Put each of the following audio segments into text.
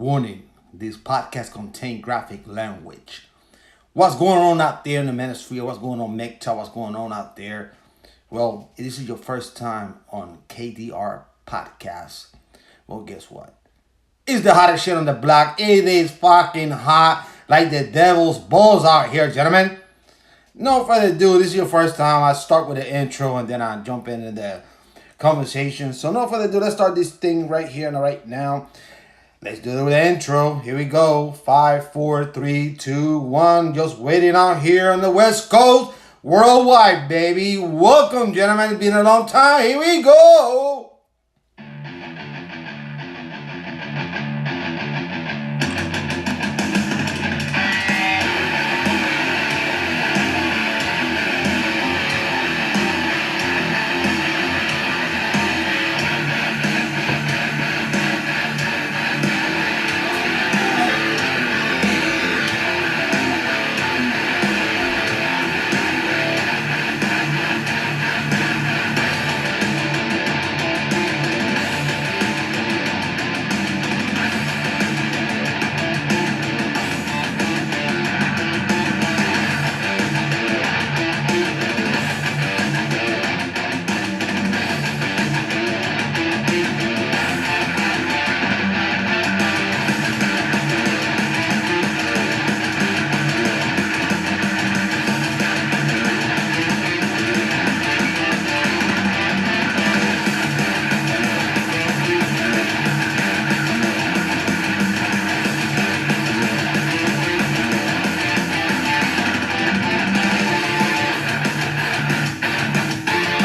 Warning, this podcast contains graphic language. What's going on out there in the manosphere? What's going on, MGTOW? What's going on out there? Well, this is your first time on KDR podcast. Well, guess what? It's the hottest shit on the block. It is fucking hot like the devil's balls out here, gentlemen. No further ado, this is your first time. I start with the intro and then I jump into the conversation. So no further ado, let's start this thing right here and right now. Let's do it with the intro. Here we go. 5, 4, 3, 2, 1. Just waiting out here on the West Coast. Worldwide, baby. Welcome, gentlemen. It's been a long time. Here we go.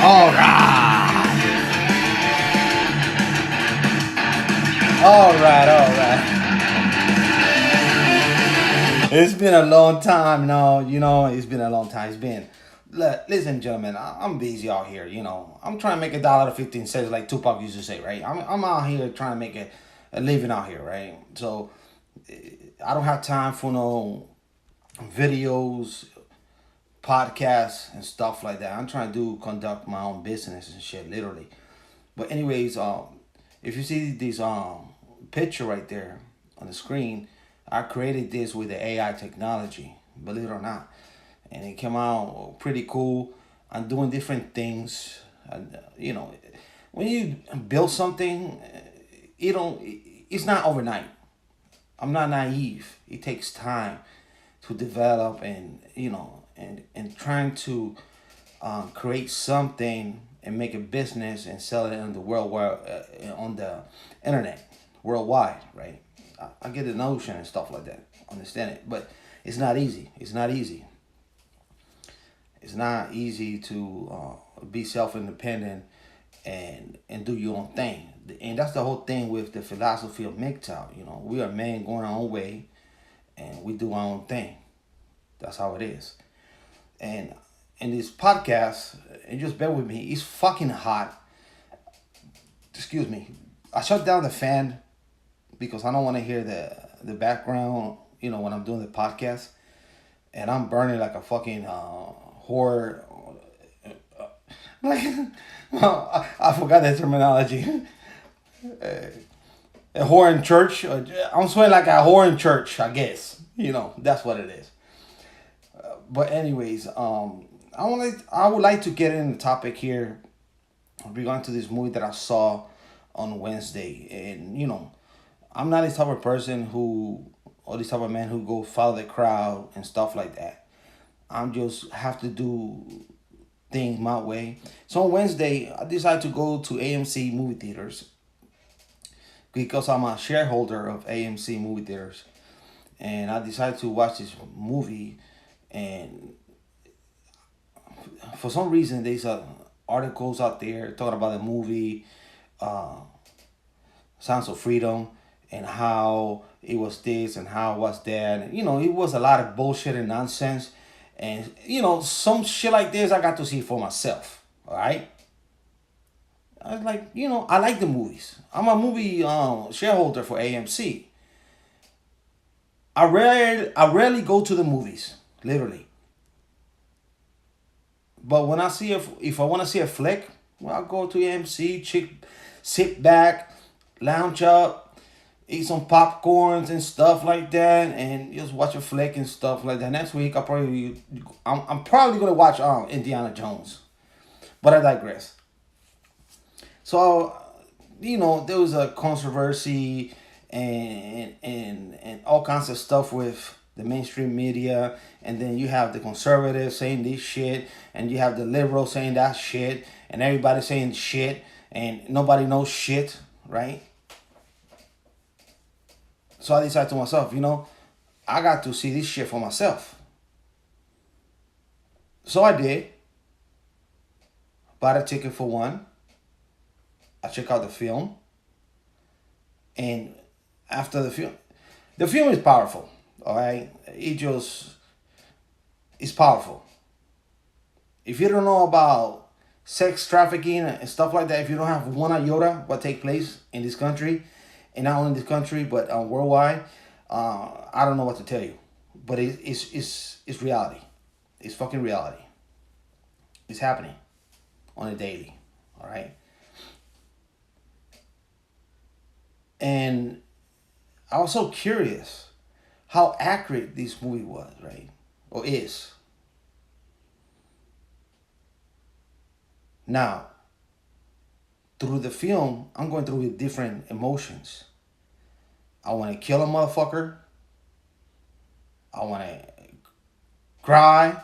All right. All right. It's been a long time now, it's been a long time. Listen, gentlemen, I'm busy out here, I'm trying to make $1.15 like Tupac used to say, right? I'm out here trying to make a living out here, right? So I don't have time for no videos, podcasts and stuff like that. I'm trying to conduct my own business and shit, literally. But anyways, if you see this picture right there on the screen, I created this with the AI technology, believe it or not, and it came out pretty cool. I'm doing different things, and when you build something, it's not overnight. I'm not naive. It takes time to develop and trying to create something and make a business and sell it on the on the internet worldwide, right? I get the notion and stuff like that, understand it, but it's not easy. It's not easy to be self-independent and do your own thing. And that's the whole thing with the philosophy of MGTOW. We are men going our own way and we do our own thing. That's how it is. And in this podcast, and just bear with me, it's fucking hot. Excuse me. I shut down the fan because I don't want to hear the background, when I'm doing the podcast. And I'm burning like a fucking whore. Like, I forgot the terminology. A whore in church. I'm sweating like a whore in church, I guess. That's what it is. But anyways, I would like to get in the topic here regarding to this movie that I saw on Wednesday. And I'm not this type of person or this type of man who go follow the crowd and stuff like that. I'm just have to do things my way. So on Wednesday, I decided to go to AMC movie theaters because I'm a shareholder of AMC movie theaters, and I decided to watch this movie. And for some reason, there's articles out there talking about the movie Sounds of Freedom and how it was this and how it was that. And, it was a lot of bullshit and nonsense. And, some shit like this, I got to see for myself. All right? I was like, I like the movies. I'm a movie shareholder for AMC. I rarely go to the movies. Literally. But when if I want to see a flick, well, I'll go to AMC, sit back, lounge up, eat some popcorns and stuff like that, and just watch a flick and stuff like that. Next week, I'm probably gonna watch Indiana Jones, but I digress. So, there was a controversy and all kinds of stuff with the mainstream media, and then you have the conservatives saying this shit, and you have the liberals saying that shit, and everybody saying shit, and nobody knows shit, right? So I decided to myself, I got to see this shit for myself. So I did. Bought a ticket for one. I check out the film, and after the film is powerful. All right, it's powerful. If you don't know about sex trafficking and stuff like that, if you don't have one iota what take place in this country, and not only in this country but worldwide, I don't know what to tell you. But it's reality. It's fucking reality. It's happening on a daily. All right. And I was so curious how accurate this movie was, right? Or is. Now, through the film, I'm going through different emotions. I want to kill a motherfucker. I want to cry.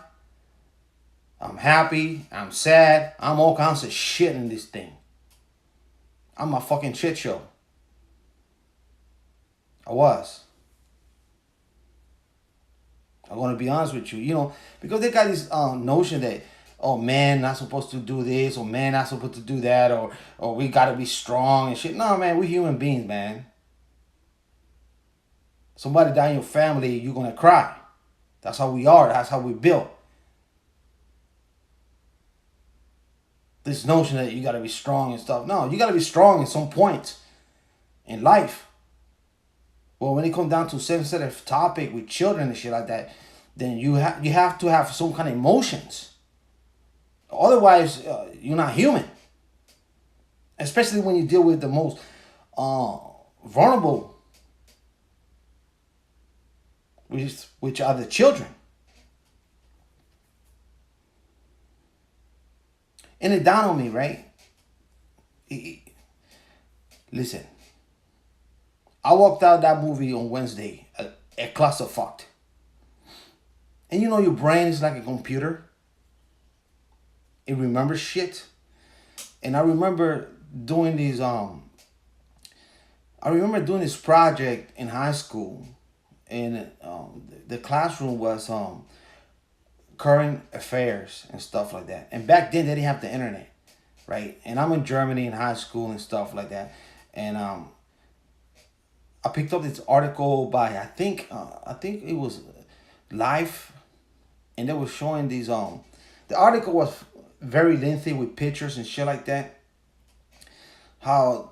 I'm happy. I'm sad. I'm all kinds of shit in this thing. I'm a fucking shit show. I was. I'm gonna be honest with you, because they got this notion that, oh, man not supposed to do this, or man not supposed to do that, or we gotta be strong and shit. No, man, we human beings, man. Somebody die in your family, you're gonna cry. That's how we are. That's how we built. This notion that you gotta be strong and stuff. No, you gotta be strong at some point in life. Well, when it comes down to sensitive topic with children and shit like that, then you have to have some kind of emotions. Otherwise, you're not human. Especially when you deal with the most vulnerable, which are the children. And it dawned on me, right? Listen. I walked out that movie on Wednesday, a clusterfucked. And your brain is like a computer. It remembers shit. And I remember doing this project in high school. And the classroom was current affairs and stuff like that. And back then they didn't have the internet, right? And I'm in Germany in high school and stuff like that. And I picked up this article by I think it was Life, and they were showing these the article was very lengthy with pictures and shit like that. How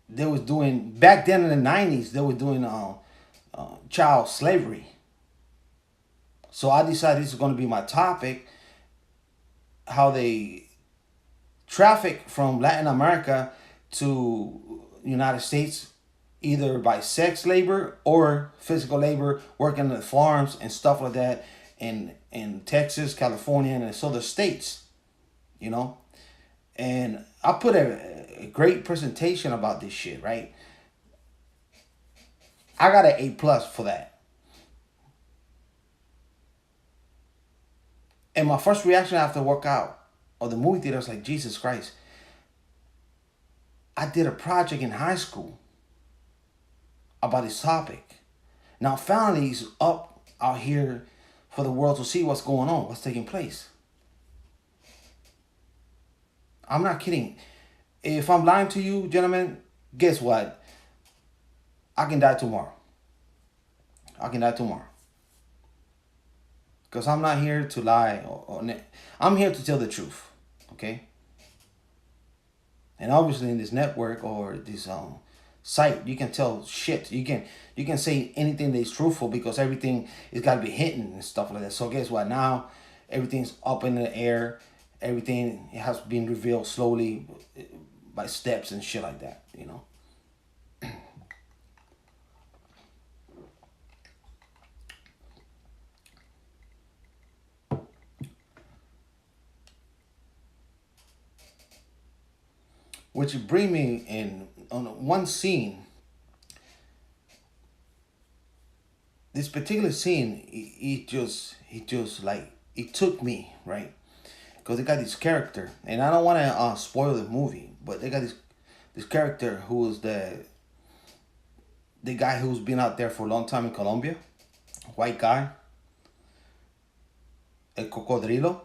they was doing back then in the 90s, they were doing child slavery. So I decided this is going to be my topic. How they traffic from Latin America to United States, either by sex labor or physical labor, working in the farms and stuff like that in Texas, California, and some other states, And I put a great presentation about this shit, right? I got an A+ for that. And my first reaction after workout or the movie theater was like, Jesus Christ. I did a project in high school about this topic. Now finally it's up out here for the world to see what's going on, what's taking place. I'm not kidding. If I'm lying to you, gentlemen, guess what? I can die tomorrow. I can die tomorrow. Because I'm not here to lie. I'm here to tell the truth. Okay? And obviously in this network or this site, you can tell shit. You can say anything that is truthful because everything is got to be hidden and stuff like that. So guess what? Now everything's up in the air. Everything has been revealed slowly by steps and shit like that. which bring me in on one scene. This particular scene, he just like it took me right because they got this character, and I don't want to spoil the movie, but they got this character who was the guy who's been out there for a long time in Colombia, white guy, el cocodrilo,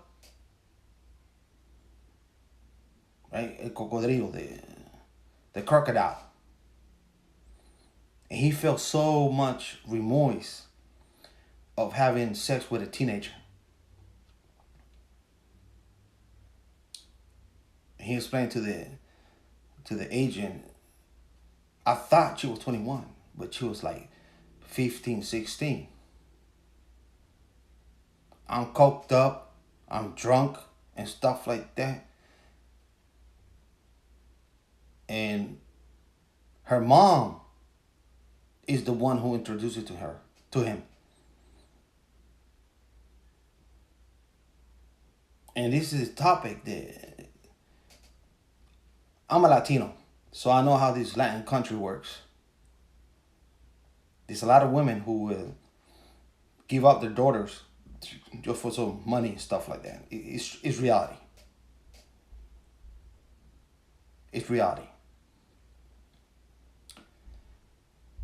right? El cocodrilo, the crocodile. And he felt so much remorse of having sex with a teenager. He explained to the agent, I thought she was 21, but she was like 15, 16. I'm coked up, I'm drunk, and stuff like that. And her mom is the one who introduced it to him. And this is a topic that I'm a Latino, so I know how this Latin country works. There's a lot of women who will give up their daughters just for some money and stuff like that. It's reality. It's reality.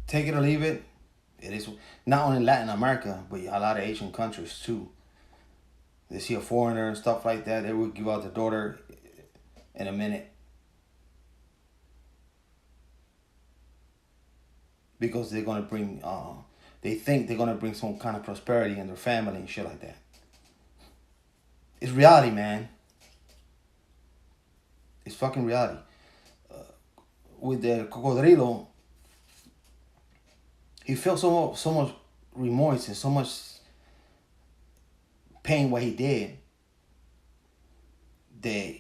Take it or leave it. It is not only Latin America, but a lot of Asian countries too. They see a foreigner and stuff like that, they will give out their daughter in a minute. Because they're gonna bring, they think they're gonna bring some kind of prosperity in their family and shit like that. It's reality, man. It's fucking reality. With the cocodrilo, he felt so much remorse and so much pain what he did that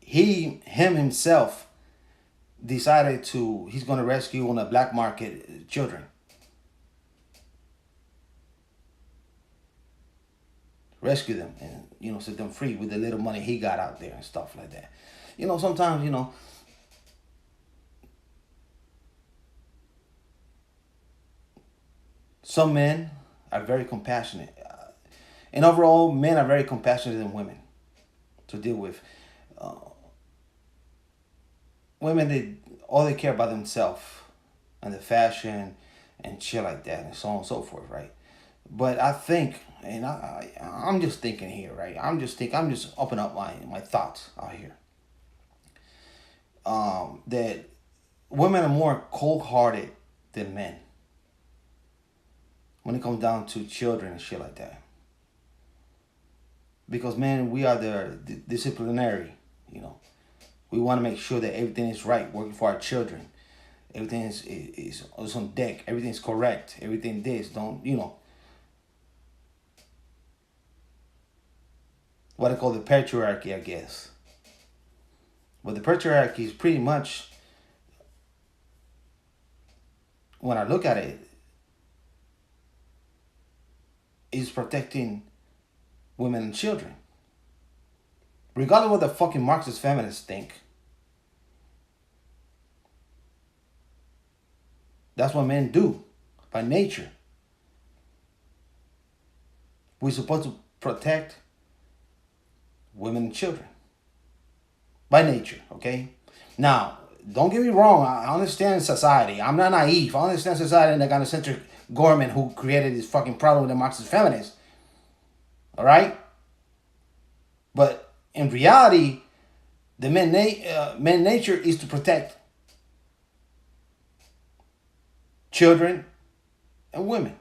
himself decided he's gonna rescue on the black market children. Rescue them and set them free with the little money he got out there and stuff like that. Sometimes some men are very compassionate. And overall, men are very compassionate than women to deal with. Women, all they care about themselves and the fashion and shit like that and so on and so forth, right? But I think, and I'm just thinking here, right? I'm just opening up my thoughts out here. That women are more cold-hearted than men when it comes down to children and shit like that. Because men, we are the disciplinary, We want to make sure that everything is right, working for our children. Everything is on deck. Everything's correct. Everything what I call the patriarchy, I guess. But the patriarchy is pretty much, when I look at it, is protecting women and children. Regardless of what the fucking Marxist feminists think. That's what men do by nature. We're supposed to protect women and children by nature, okay? Now, don't get me wrong. I understand society. I'm not naive. I understand society and the gynocentric government who created this fucking problem with the Marxist feminists. All right? But in reality, the man nature is to protect children and women.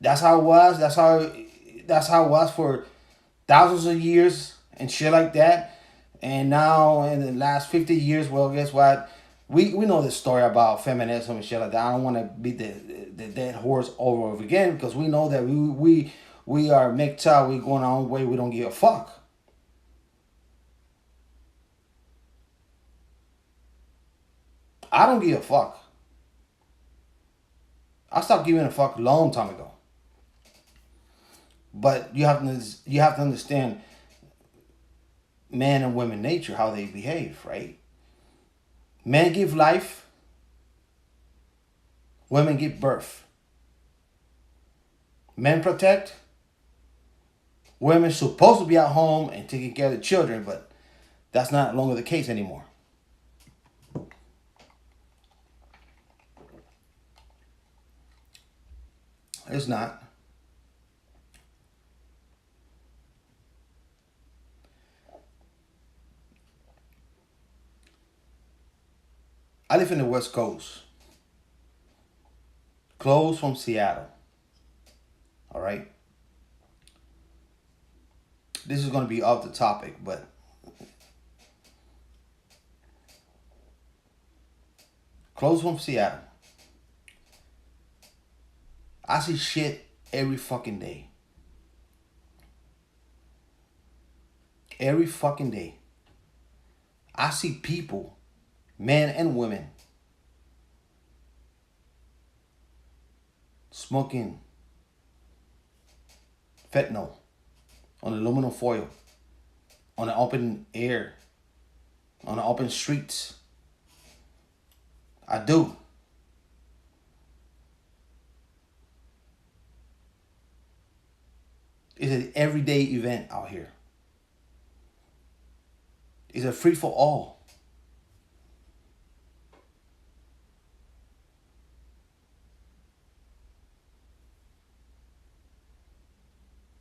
That's how it was. That's how it was for thousands of years and shit like that. And now in the last 50 years, well, guess what? We know the story about feminism and shit like that. I don't want to beat the dead horse over and over again because we know that we are mixed up. We going our own way. We don't give a fuck. I don't give a fuck. I stopped giving a fuck a long time ago. But you have to understand man and women nature, how they behave, right? Men give life, women give birth. Men protect, women supposed to be at home and taking care of the children, but that's not longer the case anymore. It's not. I live in the West Coast, close from Seattle. All right. This is going to be off the topic, but close from Seattle. I see shit every fucking day. Every fucking day. I see people, men and women, smoking fentanyl on aluminum foil, on the open air, on the open streets. I do. It's an everyday event out here. It's a free for all.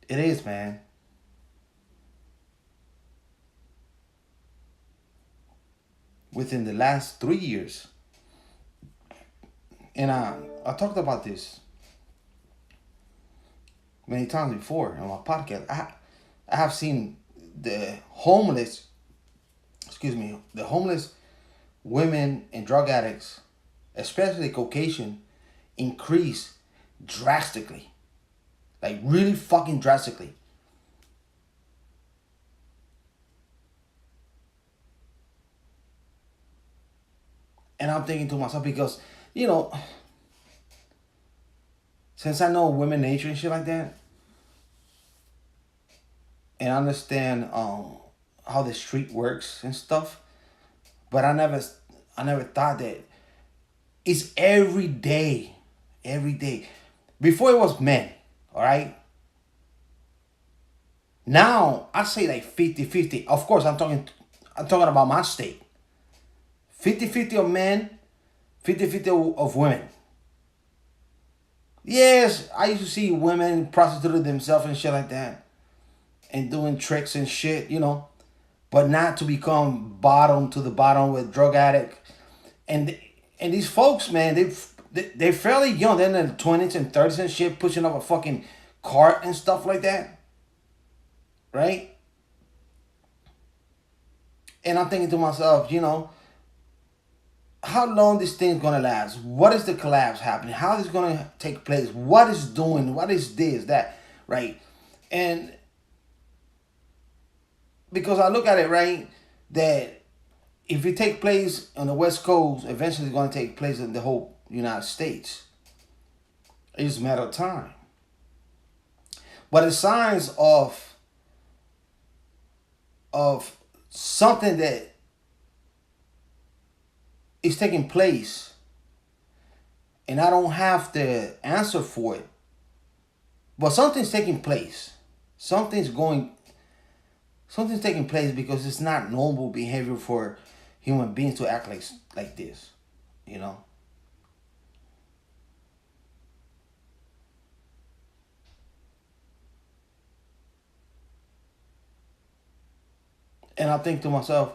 It is, man. Within the last 3 years, and I talked about this many times before on my podcast. I have seen the homeless, the homeless women and drug addicts, especially Caucasian, increase drastically. Like really fucking drastically. And I'm thinking to myself, because, since I know women nature and shit like that, and I understand how the street works and stuff, but I never thought that it's every day, every day. Before it was men, all right? Now I say like 50-50. Of course, I'm talking about my state. 50-50 of men, 50-50 of women. Yes, I used to see women prostituting themselves and shit like that, and doing tricks and shit, but not to become bottom to the bottom with drug addict. And these folks, man, they're fairly young. They're in their 20s and 30s and shit, pushing up a fucking cart and stuff like that, right? And I'm thinking to myself, how long this thing's gonna last? What is the collapse happening? How is it gonna take place? What is doing? What is this, that, right? And because I look at it, right, that if it take place on the West Coast, eventually it's gonna take place in the whole United States. It's a matter of time. But the signs of something that is taking place, and I don't have the answer for it, but something's taking place. Something's taking place, because it's not normal behavior for human beings to act like this, And I think to myself,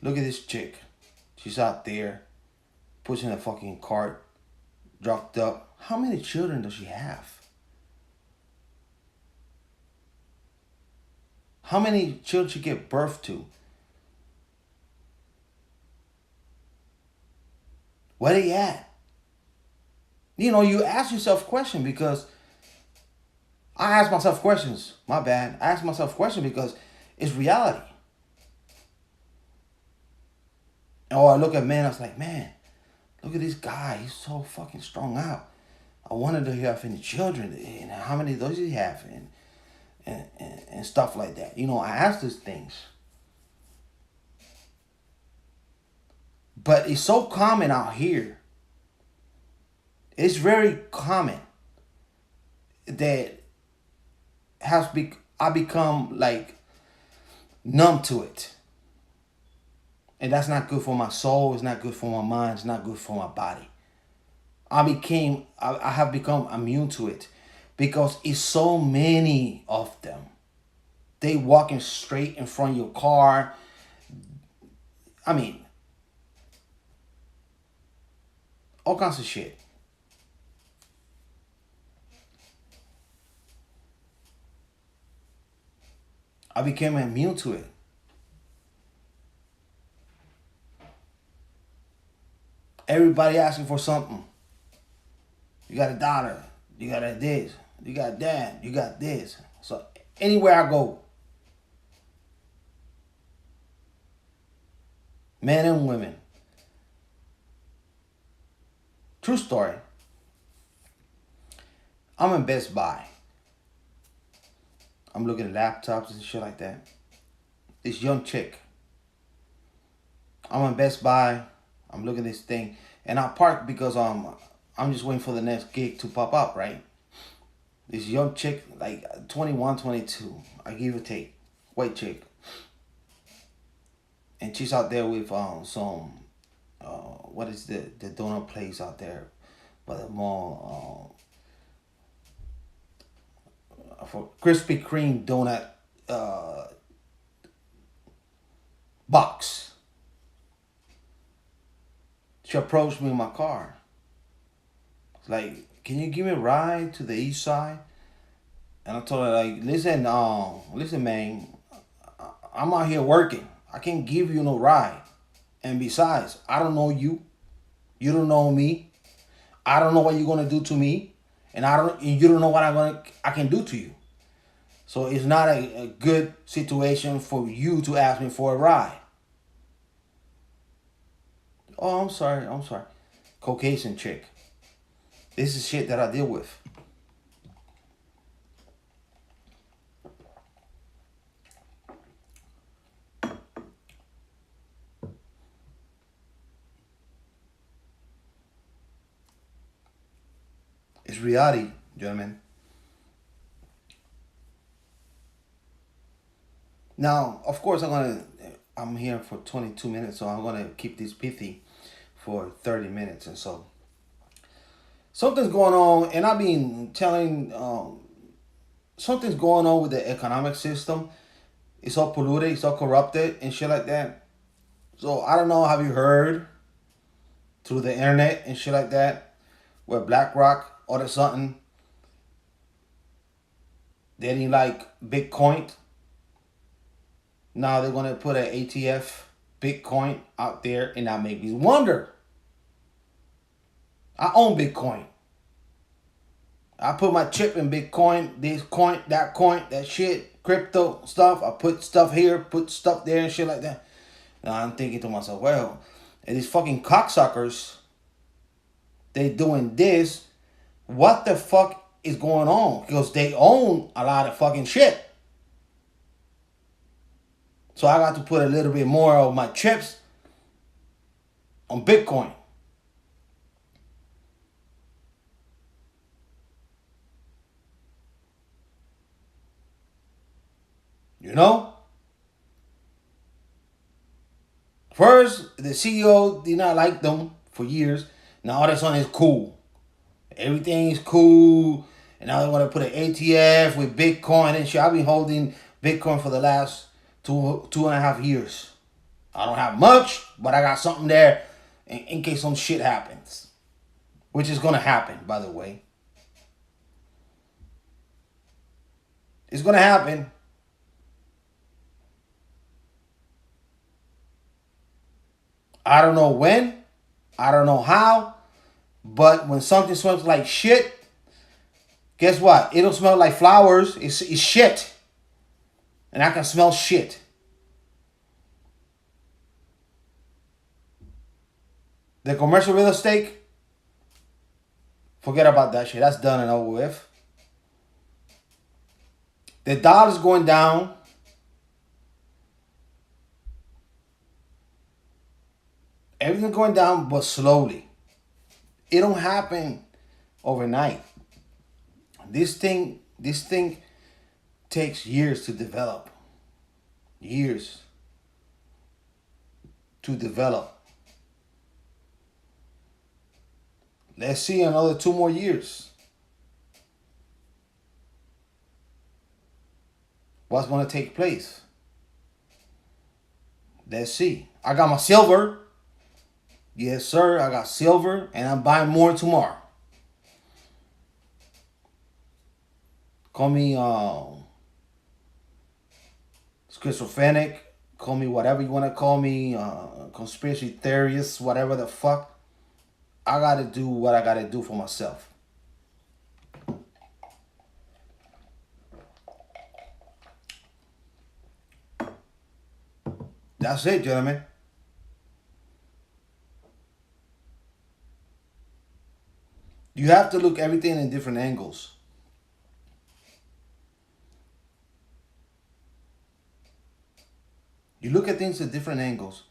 look at this chick. She's out there pushing a fucking cart, drugged up. How many children does she have? How many children she give birth to? Where they at? You ask yourself questions, because I ask myself questions. My bad. I ask myself questions because it's reality. Or I look at men, I was like, man, look at this guy. He's so fucking strung out. I wonder if he have any children, and how many does he have, and stuff like that. I ask these things. But it's so common out here. It's very common that I become like numb to it. And that's not good for my soul. It's not good for my mind. It's not good for my body. I have become immune to it because it's so many of them. They walking straight in front of your car. I mean, all kinds of shit. I became immune to it. Everybody asking for something. You got $1. You got this. You got that. You got this. So anywhere I go, men and women. True story. I'm in Best Buy. I'm looking at laptops and shit like that. This young chick. I'm in Best Buy. I'm looking at this thing. And I parked because I'm just waiting for the next gig to pop up, right? This young chick, like 21, 22, I give or take, white chick. And she's out there with some, what is the donut place out there by the mall? For Krispy Kreme donut box. She approached me in my car. It's like, can you give me a ride to the east side? And I told her, like, listen, man, I'm out here working. I can't give you no ride. And besides, I don't know you. You don't know me. I don't know what you're gonna do to me. And you don't know what I can do to you. So it's not a good situation for you to ask me for a ride. Oh, I'm sorry. Caucasian chick. This is shit that I deal with. It's reality, gentlemen. Now, of course, I'm here for 22 minutes, so I'm gonna keep this pithy for 30 minutes, and so something's going on, and I've been telling something's going on with the economic system. It's all polluted, it's all corrupted, and shit like that. So I don't know. Have you heard through the internet and shit like that, where BlackRock ordered something? They didn't like Bitcoin. Now they're gonna put an ATF Bitcoin out there, and that made me wonder. I own Bitcoin. I put my chip in Bitcoin, this coin, that shit, crypto stuff. I put stuff here, put stuff there, and shit like that. And I'm thinking to myself, well, and these fucking cocksuckers, they doing this. What the fuck is going on? Because they own a lot of fucking shit. So I got to put a little bit more of my chips on Bitcoin. You know? First, the CEO did not like them for years. Now all of a sudden it's cool. Everything is cool. And now they want to put an ATF with Bitcoin and shit. I've been holding Bitcoin for the last two and a half years. I don't have much, but I got something there in case some shit happens. Which is going to happen, by the way. It's going to happen. I don't know when. I don't know how. But when something smells like shit, guess what? It'll smell like flowers. It's shit. And I can smell shit. The commercial real estate, forget about that shit. That's done and over with. The dollar's going down. Everything's going down, but slowly. It don't happen overnight. This thing takes years to develop. Years to develop. Let's see another 2 more years. What's going to take place? Let's see. I got my silver. Yes, sir. I got silver, and I'm buying more tomorrow. Call me schizophrenic. Call me whatever you want to call me. Conspiracy theorist. Whatever the fuck. I got to do what I got to do for myself. That's it, gentlemen. You have to look everything in different angles. You look at things at different angles,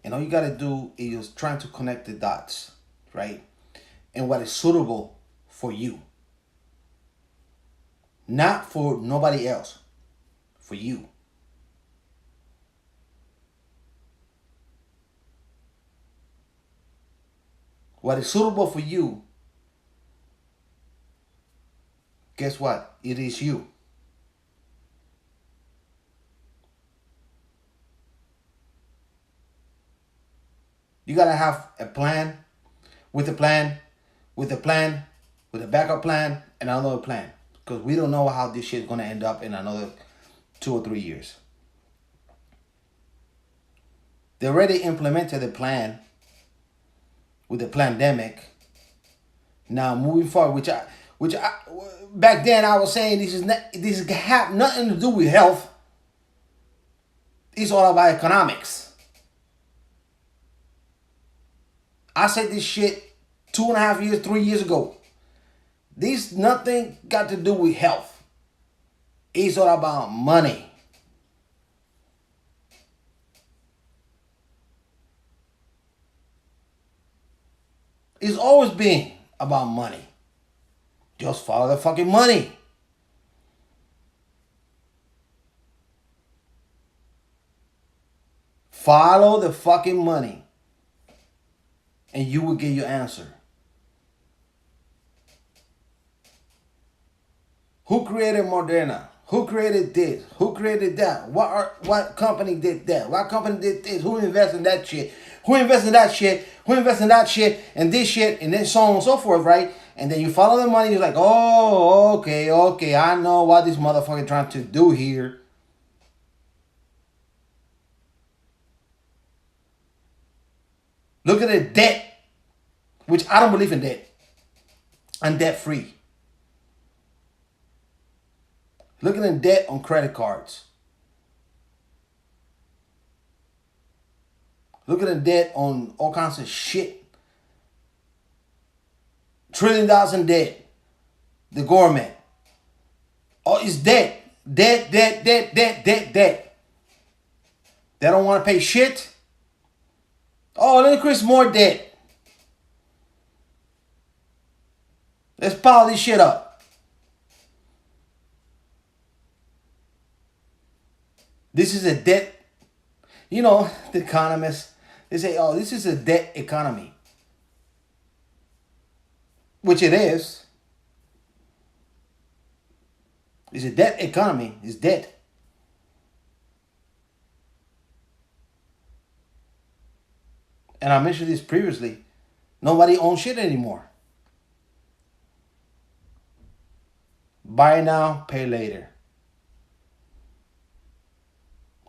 and all you got to do is trying to connect the dots, right? And what is suitable for you, not for nobody else, for you. What is suitable for you, guess what? It is you. You gotta have a plan, with a plan, with a plan, with a backup plan, and another plan. Because we don't know how this shit is gonna end up in another 2 or 3 years. They already implemented a plan with the pandemic. Now moving forward, which I back then I was saying this have nothing to do with health. It's all about economics. I said this shit 2.5 years, 3 years ago. This nothing got to do with health. It's all about money. It's always been about money. Just follow the fucking money. Follow the fucking money. And you will get your answer. Who created Moderna? Who created this? Who created that? What company did that? What company did this? Who invested in that shit? Who invested in that shit? Who invested in that shit? And this shit, and then so on and so forth, right? And then you follow the money, you're like, oh, okay, I know what this motherfucker trying to do here. Look at the debt, which I don't believe in debt. I'm debt free. Look at the debt on credit cards. Look at the debt on all kinds of shit. $1 trillion in debt. The government. Oh, it's debt. Debt. They don't want to pay shit. Oh, let's increase more debt. Let's pile this shit up. This is a debt. You know, the economists, they say, oh, this is a debt economy. Which it is. It's a debt economy. It's debt. And I mentioned this previously. Nobody owns shit anymore. Buy now, pay later.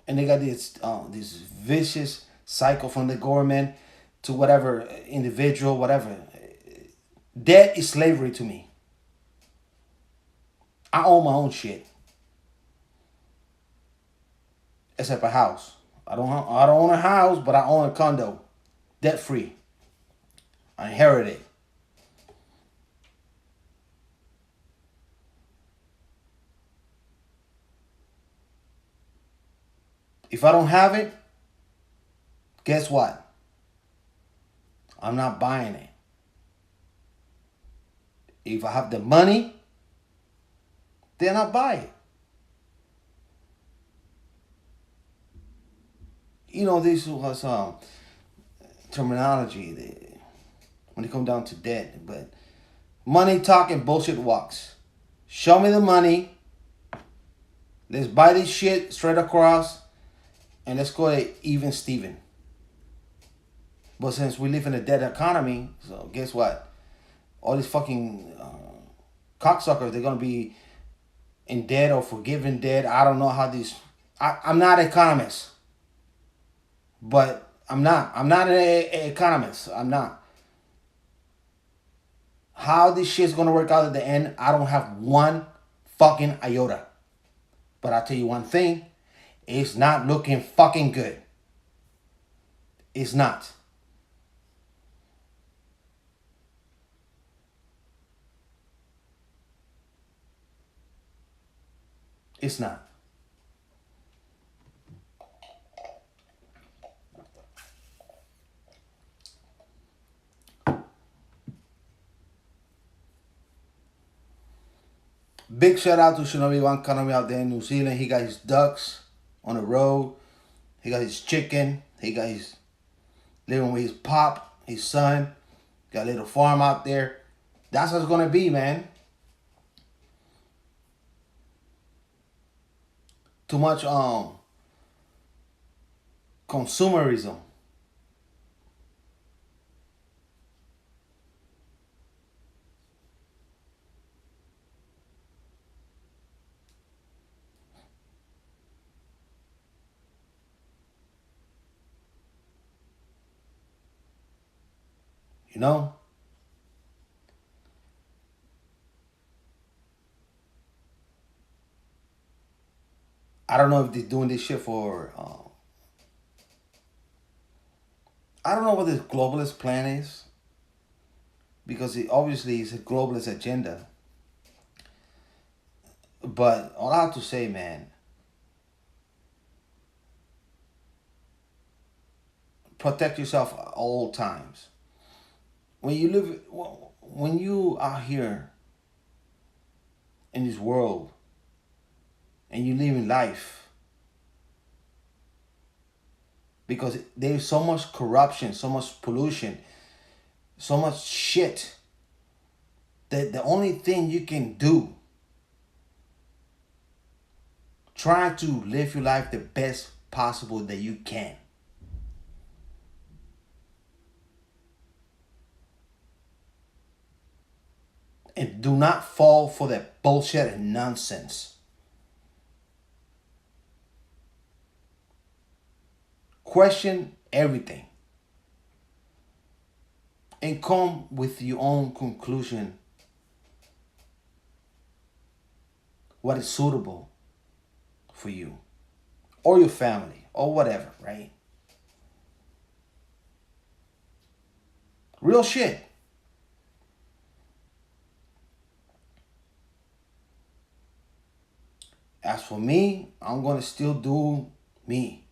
And they got this vicious cycle from the government to whatever individual, whatever. Debt is slavery to me. I own my own shit. Except a house. I don't own a house, but I own a condo. Debt free. I inherited it. If I don't have it, guess what? I'm not buying it. If I have the money, then I buy it. This was terminology when it comes down to debt, but money talking, bullshit walks. Show me the money. Let's buy this shit straight across, and let's call it even Steven. But since we live in a debt economy, so guess what? All these fucking cocksuckers, they're gonna be in debt or forgiven debt. I don't know how these. I'm not an economist, but I'm not. I'm not an economist. I'm not. How this shit's gonna work out at the end, I don't have one fucking iota. But I'll tell you one thing, it's not looking fucking good. It's not. It's not. Big shout out to Shinobi Wankanami out there in New Zealand. He got his ducks on the road. He got his chicken. He got his living with his pop, his son. Got a little farm out there. That's what it's gonna be, man. Too much consumerism. You know? I don't know if they're doing this shit for. I don't know what this globalist plan is, because it obviously is a globalist agenda. But all I have to say, man, protect yourself at all times. When you are here in this world and you live in life, because there's so much corruption, so much pollution, so much shit, that the only thing you can do, try to live your life the best possible that you can. And do not fall for that bullshit and nonsense. Question everything. And come with your own conclusion. What is suitable for you or your family or whatever, right? Real shit. As for me, I'm going to still do me.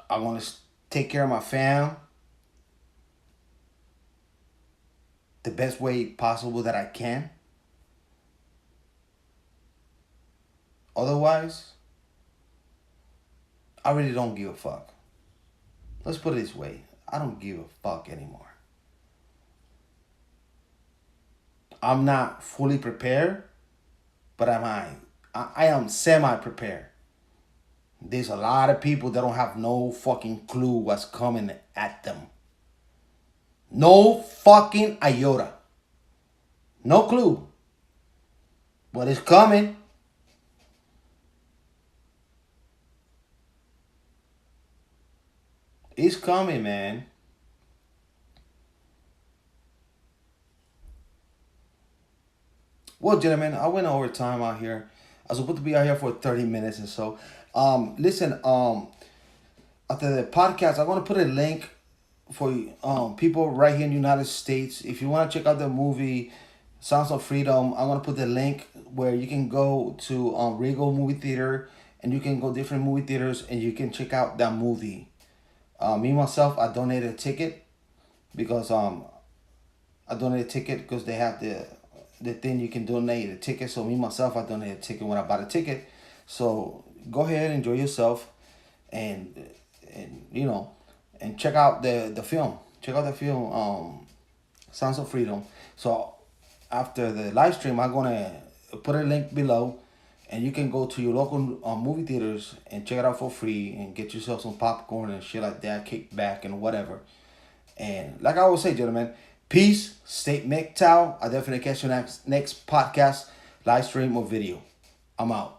I'm going to take care of my fam the best way possible that I can. Otherwise, I really don't give a fuck. Let's put it this way. I don't give a fuck anymore. I'm not fully prepared, but I am semi-prepared. There's a lot of people that don't have no fucking clue what's coming at them. No fucking iota. No clue. But it's coming. It's coming, man. Well, gentlemen, I went over time out here. I was supposed to be out here for 30 minutes or so. Listen, after the podcast, I'm gonna put a link for people right here in the United States. If you want to check out the movie Sounds of Freedom, I'm gonna put the link where you can go to Regal movie theater, and you can go different movie theaters and you can check out that movie. Me myself, I donated a ticket because I donated a ticket because they have the thing you can donate a ticket. So me myself, I donated a ticket when I bought a ticket. So go ahead, enjoy yourself, and you know, and check out the film. Check out the film, Sounds of Freedom. So after the live stream, I'm gonna put a link below, and you can go to your local movie theaters and check it out for free and get yourself some popcorn and shit like that, kickback and whatever. And like I always say, gentlemen, peace, stay MGTOW. I'll definitely catch you next podcast, live stream or video. I'm out.